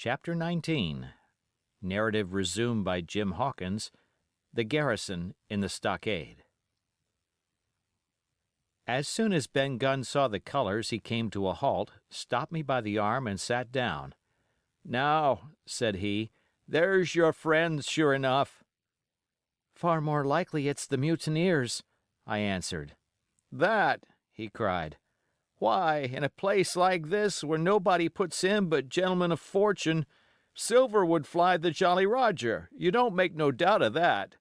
Chapter 19. Narrative resumed by Jim Hokins. The Garrison in the Stockade. As soon as Ben Gunn saw the colors he came to a halt, stopped me by the arm and sat down. "Now," said he, "there's your friends sure enough." "Far more likely it's the mutineers," I answered. "That!" he cried. "Why, in a place like this, where nobody puts in but gentlemen of fortune, silver would fly the Jolly Roger, you don't make no doubt of that.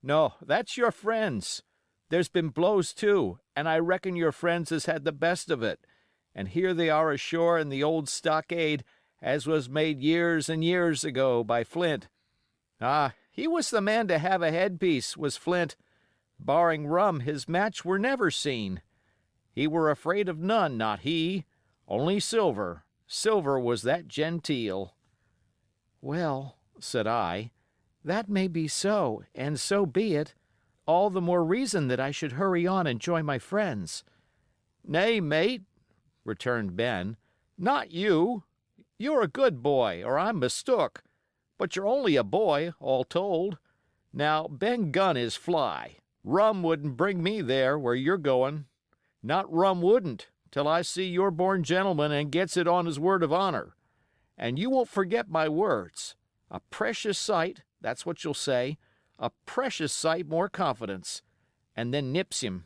No, that's your friends. There's been blows too, and I reckon your friends has had the best of it, and here they are ashore in the old stockade as was made years and years ago by Flint. Ah, he was the man to have a headpiece, was Flint. Barring rum, his match were never seen. He were afraid of none, not he. Only silver. Silver was that genteel." "Well," said I, "that may be so, and so be it. All the more reason that I should hurry on and join my friends." "Nay, mate," returned Ben, "not you. You're a good boy, or I'm mistook. But you're only a boy, all told. Now, Ben Gunn is fly. Rum wouldn't bring me there where you're going. Not rum wouldn't, till I see you're born gentleman and gets it on his word of honor. And you won't forget my words. A precious sight, that's what you'll say, a precious sight more confidence. And then nips him."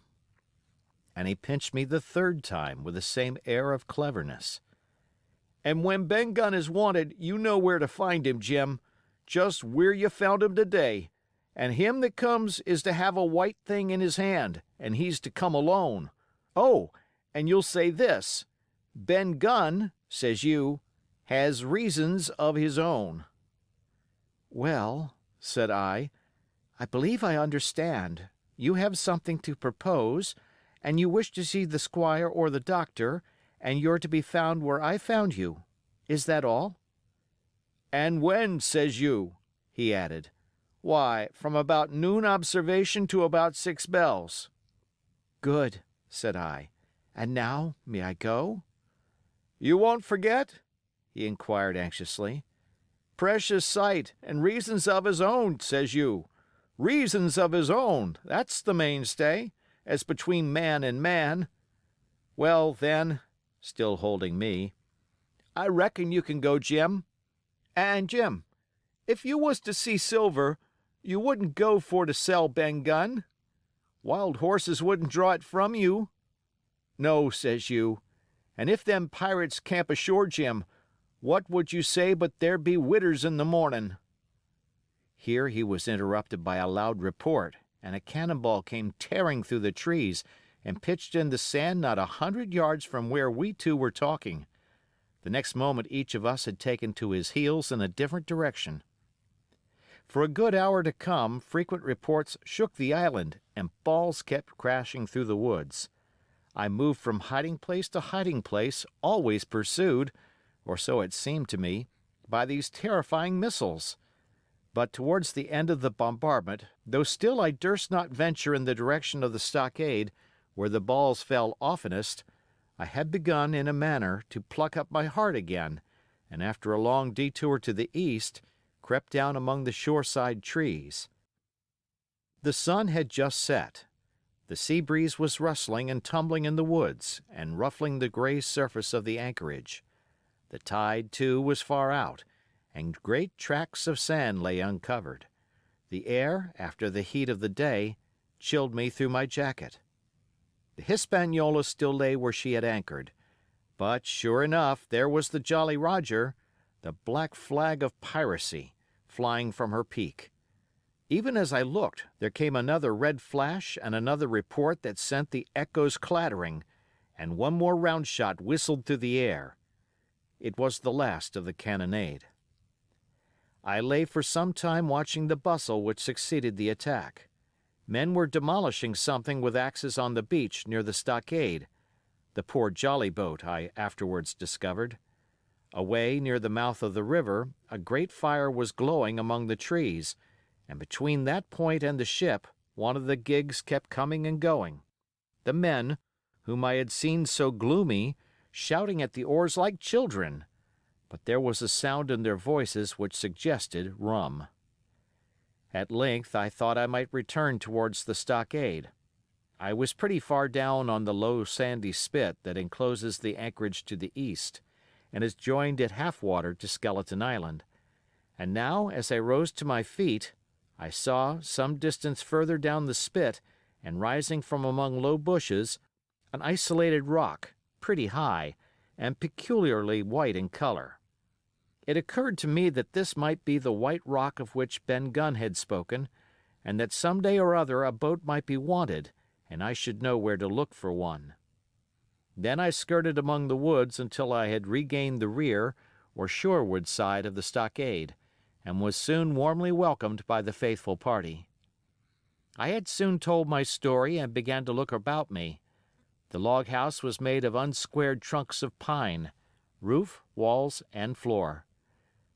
And he pinched me the third time with the same air of cleverness. "And when Ben Gunn is wanted, you know where to find him, Jim. Just where you found him today. And him that comes is to have a white thing in his hand, and he's to come alone. Oh, and you'll say this, 'Ben Gunn,' says you, 'has reasons of his own.'" "Well," said I believe I understand. You have something to propose, and you wish to see the squire or the doctor, and you're to be found where I found you. Is that all?" "And when, says you?" he added. "Why, from about noon observation to about 6 bells." "Good," said I. "And now, may I go?" "You won't forget?" he inquired anxiously. "Precious sight, and reasons of his own, says you. Reasons of his own, that's the mainstay, as between man and man. Well, then," still holding me, "I reckon you can go, Jim. And, Jim, if you was to see silver, you wouldn't go for to sell Ben Gunn? Wild horses wouldn't draw it from you. No, says you. And if them pirates camp ashore, Jim, what would you say but there be widders in the mornin'?" Here he was interrupted by a loud report, and a cannonball came tearing through the trees and pitched in the sand not 100 yards from where we two were talking. The next moment each of us had taken to his heels in a different direction. For a good hour to come, frequent reports shook the island, and balls kept crashing through the woods. I moved from hiding place to hiding place, always pursued, or so it seemed to me, by these terrifying missiles. But towards the end of the bombardment, though still I durst not venture in the direction of the stockade, where the balls fell oftenest, I had begun, in a manner, to pluck up my heart again, and after a long detour to the east, crept down among the shoreside trees. The sun had just set. The sea breeze was rustling and tumbling in the woods, and ruffling the gray surface of the anchorage. The tide, too, was far out, and great tracts of sand lay uncovered. The air, after the heat of the day, chilled me through my jacket. The Hispaniola still lay where she had anchored, but, sure enough, there was the Jolly Roger, the black flag of piracy, flying from her peak. Even as I looked, there came another red flash and another report that sent the echoes clattering, and one more round shot whistled through the air. It was the last of the cannonade. I lay for some time watching the bustle which succeeded the attack. Men were demolishing something with axes on the beach near the stockade, the poor jolly boat, I afterwards discovered. Away near the mouth of the river, a great fire was glowing among the trees, and between that point and the ship, one of the gigs kept coming and going. The men, whom I had seen so gloomy, shouting at the oars like children. but there was a sound in their voices which suggested rum. At length I thought I might return towards the stockade. I was pretty far down on the low sandy spit that encloses the anchorage to the east, and is joined at half water to Skeleton Island, and now as I rose to my feet, I saw, some distance further down the spit, and rising from among low bushes, an isolated rock, pretty high, and peculiarly white in color. It occurred to me that this might be the white rock of which Ben Gunn had spoken, and that some day or other a boat might be wanted, and I should know where to look for one. Then I skirted among the woods until I had regained the rear, or shoreward side of the stockade, and was soon warmly welcomed by the faithful party. I had soon told my story and began to look about me. The log house was made of unsquared trunks of pine, roof, walls, and floor.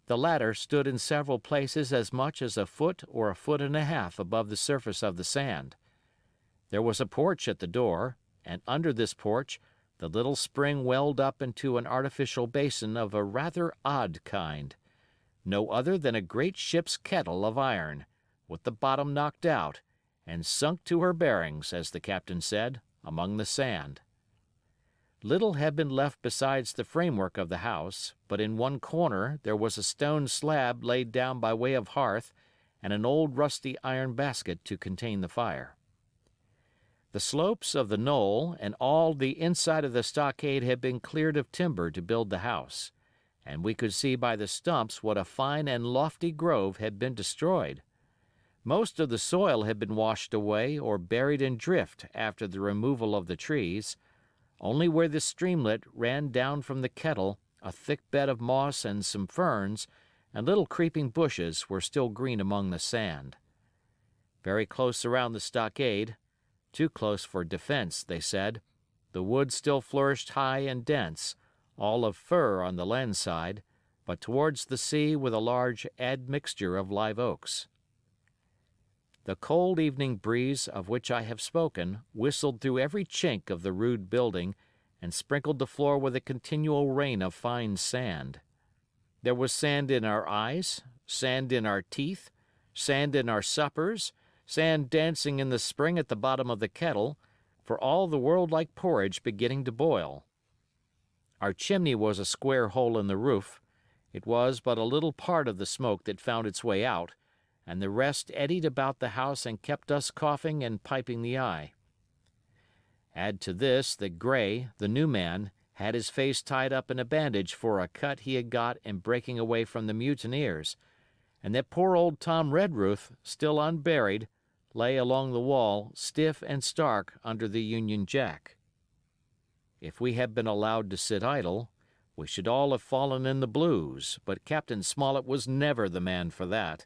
The latter stood in several places as much as a foot or a foot and a half above the surface of the sand. There was a porch at the door, and under this porch the little spring welled up into an artificial basin of a rather odd kind, no other than a great ship's kettle of iron, with the bottom knocked out, and sunk to her bearings, as the captain said, among the sand. Little had been left besides the framework of the house, but in one corner there was a stone slab laid down by way of hearth and an old rusty iron basket to contain the fire. The slopes of the knoll and all the inside of the stockade had been cleared of timber to build the house, and we could see by the stumps what a fine and lofty grove had been destroyed. Most of the soil had been washed away or buried in drift after the removal of the trees. Only where the streamlet ran down from the kettle a thick bed of moss and some ferns and little creeping bushes were still green among the sand. Very close around the stockade, too close for defense, they said, the wood still flourished high and dense, all of fir on the land side, but towards the sea with a large admixture of live oaks. The cold evening breeze of which I have spoken whistled through every chink of the rude building and sprinkled the floor with a continual rain of fine sand. There was sand in our eyes, sand in our teeth, sand in our suppers, sand dancing in the spring at the bottom of the kettle, for all the world like porridge beginning to boil. Our chimney was a square hole in the roof. It was but a little part of the smoke that found its way out, and the rest eddied about the house and kept us coughing and piping the eye. Add to this that Gray, the new man, had his face tied up in a bandage for a cut he had got in breaking away from the mutineers, and that poor old Tom Redruth, still unburied, lay along the wall, stiff and stark under the Union Jack. If we had been allowed to sit idle, we should all have fallen in the blues, but Captain Smollett was never the man for that.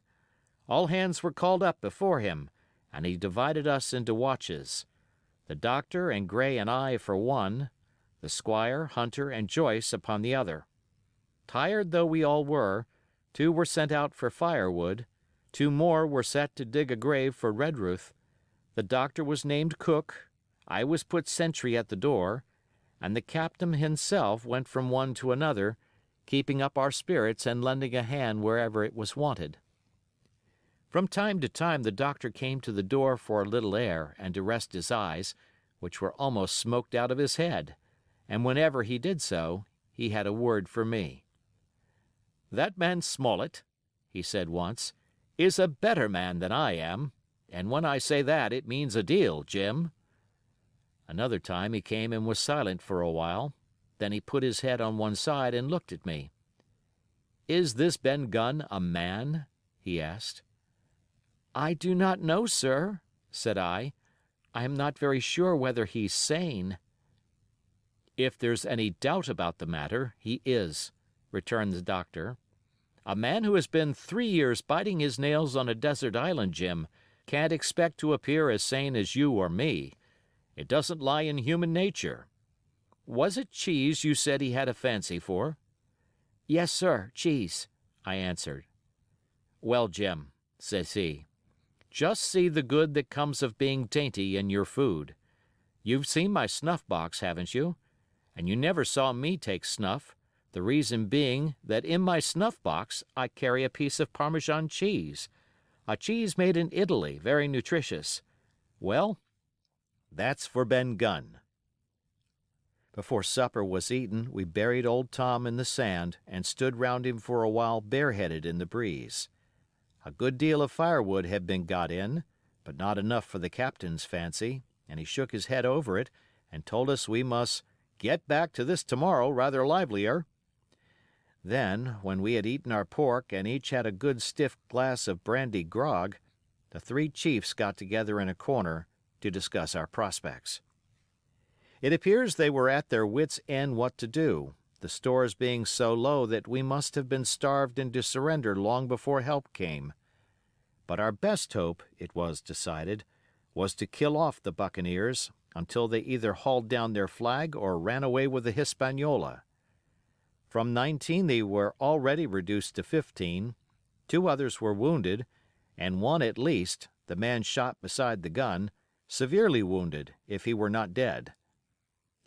All hands were called up before him, and he divided us into watches. The doctor and Gray and I for one, the squire, Hunter, and Joyce upon the other. Tired though we all were, 2 were sent out for firewood, 2 more were set to dig a grave for Redruth. The doctor was named cook, I was put sentry at the door, and the captain himself went from one to another, keeping up our spirits and lending a hand wherever it was wanted. From time to time the doctor came to the door for a little air and to rest his eyes, which were almost smoked out of his head, and whenever he did so, he had a word for me. "That man Smollett," he said once, "is a better man than I am, and when I say that it means a deal, Jim." Another time he came and was silent for a while, then he put his head on one side and looked at me. "Is this Ben Gunn a man?" he asked. "I do not know, sir," said I. "I am not very sure whether he's sane." "If there's any doubt about the matter, he is," returned the doctor. "A man who has been 3 years biting his nails on a desert island, Jim, can't expect to appear as sane as you or me. It doesn't lie in human nature. Was it cheese you said he had a fancy for?" "Yes, sir, cheese," I answered. "Well, Jim," says he, "just see the good that comes of being dainty in your food. You've seen my snuff box, haven't you? And you never saw me take snuff, the reason being that in my snuff box I carry a piece of Parmesan cheese, a cheese made in Italy, very nutritious. Well, that's for Ben Gunn." Before supper was eaten, we buried old Tom in the sand and stood round him for a while bareheaded in the breeze. A good deal of firewood had been got in, but not enough for the captain's fancy, and he shook his head over it and told us we must "get back to this tomorrow rather livelier." Then, when we had eaten our pork and each had a good stiff glass of brandy grog, the three chiefs got together in a corner to discuss our prospects. It appears they were at their wits' end what to do, the stores being so low that we must have been starved into surrender long before help came. But our best hope, it was decided, was to kill off the buccaneers until they either hauled down their flag or ran away with the Hispaniola. From 19 they were already reduced to 15, 2 others were wounded, and one at least, the man shot beside the gun, severely wounded, if he were not dead.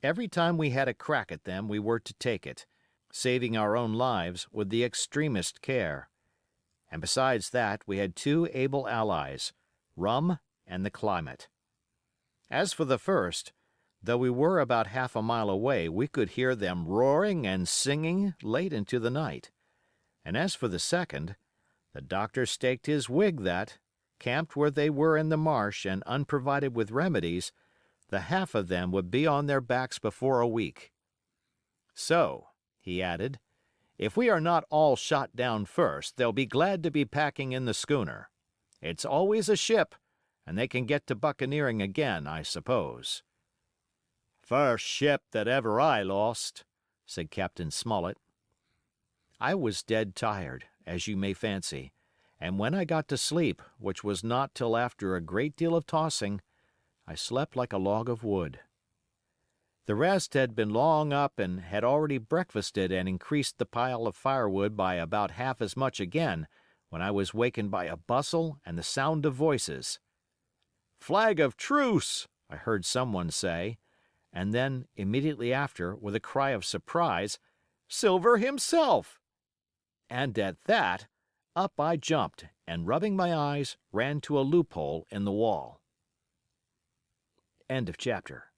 Every time we had a crack at them we were to take it, saving our own lives with the extremest care. And besides that we had 2 able allies, rum and the climate. As for the first, though we were about half a mile away, we could hear them roaring and singing late into the night. And as for the second, the doctor staked his wig that, camped where they were in the marsh and unprovided with remedies, the half of them would be on their backs before a week. "So," he added, "if we are not all shot down first, they'll be glad to be packing in the schooner. It's always a ship, and they can get to buccaneering again, I suppose." "First ship that ever I lost," said Captain Smollett. I was dead tired, as you may fancy, and when I got to sleep, which was not till after a great deal of tossing, I slept like a log of wood. The rest had been long up and had already breakfasted and increased the pile of firewood by about half as much again when I was wakened by a bustle and the sound of voices. "Flag of truce!" I heard someone say, and then, immediately after, with a cry of surprise, "Silver himself!" And at that, up I jumped and, rubbing my eyes, ran to a loophole in the wall. End of chapter.